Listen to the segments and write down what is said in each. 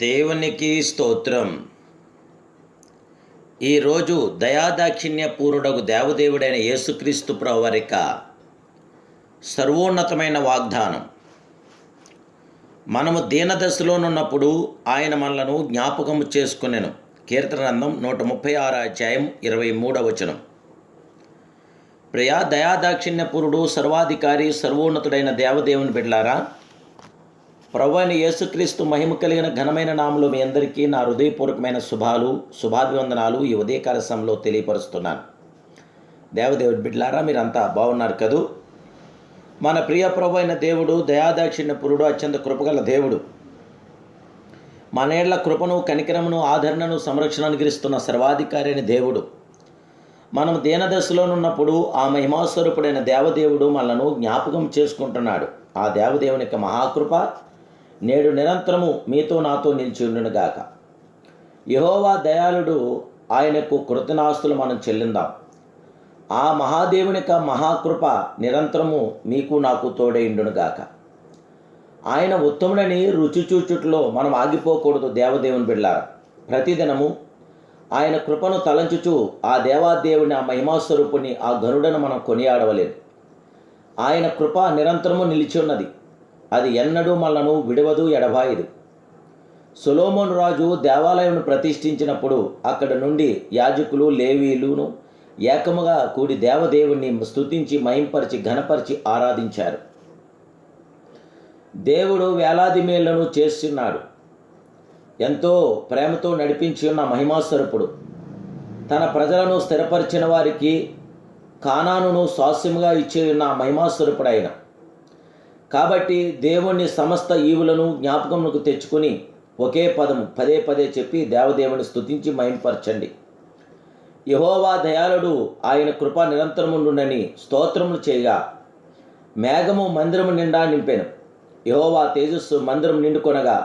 దేవునికి స్తోత్రం. ఈరోజు దయాదాక్షిణ్య పూర్ణుడగు దేవదేవుడైన యేసుక్రీస్తు ప్రభువారి సర్వోన్నతమైన వాగ్దానం. మనము దీనదశలోనున్నప్పుడు ఆయన మనలను జ్ఞాపకము చేసుకునెను. కీర్తన గ్రంథం 136 అధ్యాయం 23వ వచనం. ప్రియా దయాదాక్షిణ్య పూర్ణుడు సర్వాధికారి సర్వోన్నతుడైన దేవదేవుని బిడ్డలారా, ప్రభువైన యేసుక్రీస్తు మహిమ కలిగిన ఘనమైన నామములో మీ అందరికీ నా హృదయపూర్వకమైన శుభాభివందనాలు ఈ ఉదయకాల సమయంలో తెలియపరుస్తున్నాను. దేవదేవుడి బిడ్డలారా, మీరంతా బాగున్నారు కదూ? మన ప్రియ ప్రభువైన దేవుడు దయాదాక్షిణ్య పూర్ణుడు, అత్యంత కృపగల దేవుడు. మన ఏళ్ల కృపను, కనికరమును, ఆదరణను, సంరక్షణ అనుగ్రహిస్తున్న సర్వాధికారి అయిన దేవుడు. మనం దీనదశలోనున్నప్పుడు ఆ మహిమాస్వరూపుడైన దేవదేవుడు మనలను జ్ఞాపకం చేసుకుంటున్నాడు. ఆ దేవదేవుని యొక్క మహాకృప నేడు నిరంతరము మీతో నాతో నిలిచి ఉండునుగాక. యెహోవా దయాళుడు, ఆయనకు కృతజ్ఞతాస్తులు మనం చెల్లిందాం. ఆ మహాదేవుని యొక్క మహాకృప నిరంతరము మీకు నాకు తోడై ఉండునుగాక. ఆయన ఉత్తముడని రుచి చూచుట్లో మనం ఆగిపోకూడదు. దేవదేవుని బిడ్డలారా, ప్రతిదినము ఆయన కృపను తలంచుచు ఆ దేవాదేవుని, ఆ మహిమాస్వరూపుని, ఆ గనుడను మనం కొనియాడవలేదు. ఆయన కృప నిరంతరము నిలిచి ఉన్నది. అది ఎన్నడూ మనలను విడవదు, ఎడబాయదు. సొలొమోను రాజు దేవాలయంను ప్రతిష్ఠించినప్పుడు అక్కడ నుండి యాజకులు, లేవీయులను ఏకముగా కూడి దేవదేవుణ్ణి స్తుతించి, మహింపరిచి, ఘనపరిచి ఆరాధించారు. దేవుడు వేలాది మేళ్లను చేస్తున్నాడు. ఎంతో ప్రేమతో నడిపించి ఉన్న మహిమాస్వరూపుడు తన ప్రజలను స్థిరపరిచిన వారికి కానానును స్వాస్యముగా ఇచ్చి ఉన్న మహిమాస్వరూపుడైన. కాబట్టి దేవుని సమస్త ఈవులను జ్ఞాపకమునకు తెచ్చుకుని ఒకే పదము పదే పదే చెప్పి దేవదేవుని స్తుతించి మహింపరచండి. యెహోవా దయాళుడు, ఆయన కృప నిరంతరముండునని స్తోత్రములు చేయగా మేఘము మందిరము నిండా నింపెను. యెహోవా తేజస్సు మందిరం నిండుకొనగా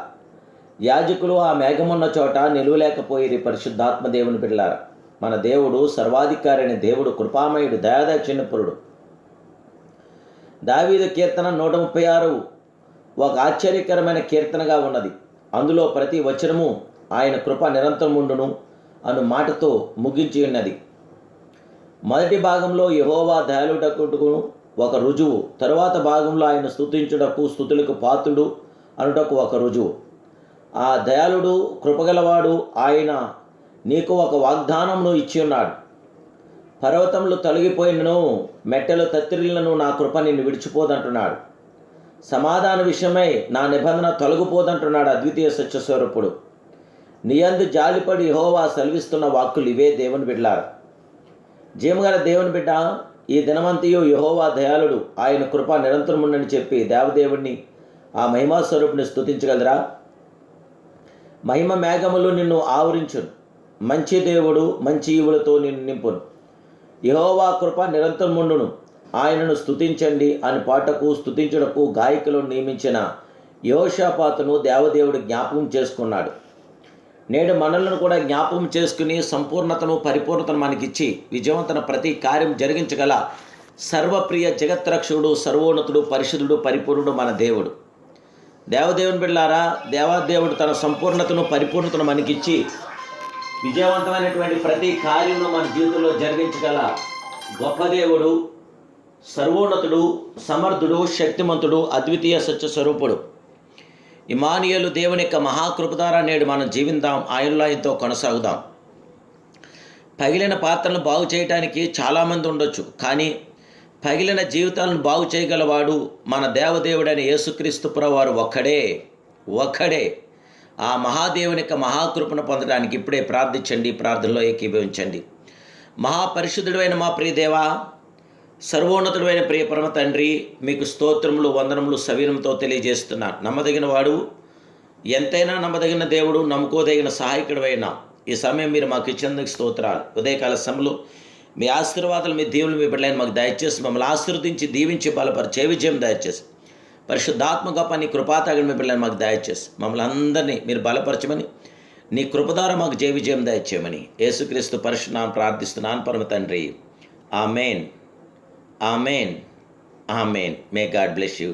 యాజకులు ఆ మేఘమున్న చోట నిలువలేకపోయిరి. పరిశుద్ధాత్మ దేవుని బిడ్డలారా, మన దేవుడు సర్వాధికారి అయిన దేవుడు, కృపామయుడు, దయాదాక్షిణ్యపరుడు. దావీదు కీర్తన 136 ఒక ఆశ్చర్యకరమైన కీర్తనగా ఉన్నది. అందులో ప్రతి వచనము ఆయన కృప నిరంతరముండును అను మాటతో ముగించి ఉన్నది. మొదటి భాగంలో యెహోవా దయాళుడకు ఒక రుజువు, తరువాత భాగంలో ఆయన స్తుతించుటకు, స్తుతులకు పాత్రుడు అనుటకు ఒక రుజువు. ఆ దయాళుడు, కృపగలవాడు ఆయన నీకు ఒక వాగ్దానమును ఇచ్చి ఉన్నాడు. పర్వతములు తొలగిపోయినను, మెట్టెలు తత్తిరిలను, నా కృప నిన్ను విడిచిపోదంటున్నాడు. సమాధాన విషయమై నా నిబంధన తొలగిపోదంటున్నాడు అద్వితీయ సత్యస్వరూపుడు. నీయందు జాలిపడి యెహోవా సెలవిస్తున్న వాక్కులు ఇవే. దేవుని బిడ్డలారా, జీవగల దేవుని బిడ్డ, ఈ దినమంతయు యెహోవా దయాళుడు, ఆయన కృప నిరంతరముండని చెప్పి దేవదేవుణ్ణి, ఆ మహిమాస్వరూపుని స్తుతించగలరా? మహిమ మేఘములు నిన్ను ఆవరించును. మంచి దేవుడు మంచి ఈవులతో నిన్ను నింపును. యెహోవా కృప నిరంతరముండును, ఆయనను స్తుతించండి అని పాటకు, స్తుతించుటకు గాయకులను నియమించిన యెహోషాపాతును దేవదేవుడు జ్ఞాపకం చేసుకున్నాడు. నేడు మనలను కూడా జ్ఞాపకం చేసుకుని సంపూర్ణతను, పరిపూర్ణతను మనకిచ్చి విజయవంతన ప్రతి కార్యం జరిగించగల సర్వప్రియ జగత్రక్షకుడు, సర్వోన్నతుడు, పరిశుద్ధుడు, పరిపూర్ణుడు మన దేవుడు. దేవదేవుని బిడ్డలారా, దేవాదేవుడు తన సంపూర్ణతను, పరిపూర్ణతను మనకిచ్చి విజయవంతమైనటువంటి ప్రతి కార్యమును మన జీవితంలో జరిగించగల గొప్ప దేవుడు, సర్వోన్నతుడు, సమర్థుడు, శక్తిమంతుడు, అద్వితీయ సత్యస్వరూపుడు. ఇమానుయేలు దేవుని యొక్క మహాకృప ద్వారా నేడు మనం జీవిద్దాం, ఆయనలో ఆయనతో కొనసాగుదాం. పగిలిన పాత్రలను బాగు చేయడానికి చాలామంది ఉండొచ్చు, కానీ పగిలిన జీవితాలను బాగు చేయగలవాడు మన దేవదేవుడైన యేసుక్రీస్తు ప్రభువారు ఒక్కడే. ఆ మహాదేవుని యొక్క మహాకృపను పొందడానికి ఇప్పుడే ప్రార్థించండి, ప్రార్థనలో ఏకీభవించండి. మహాపరిశుద్ధుడైన మా ప్రియ దేవా, సర్వోన్నతుడైన ప్రియ పరమ తండ్రి, మీకు స్తోత్రములు, వందనములు సవీనంతో తెలియజేస్తున్నాను. నమ్మదగిన వాడు, ఎంతైనా నమ్మదగిన దేవుడు, నమ్ముకోదగిన సహాయకుడైన ఈ సమయం మీరు మాకు ఇచ్చినందుకు స్తోత్రాలు. ఉదయకాల సమయంలో మీ ఆశీర్వాదాలు, మీ దీవులు, మీ బిడ్డలైన మాకు దయచేసి మమ్మల్ని ఆశీర్వదించి, దీవించి, బలపరిచే విజయం దయచేసి, పరిశుద్ధాత్మ గొప్ప నీ కృపాతాగని మీ బిడ్డలను మాకు దయచేసి మమ్మల్ని అందరినీ మీరు బలపరచమని, నీ కృపదార మాకు జయ విజయం దయచేయమని యేసుక్రీస్తు పరిశుద్ధనామమున ప్రార్థిస్తున్నాను పరమ తండ్రి. ఆమేన్, ఆమేన్, ఆమేన్. May God bless you.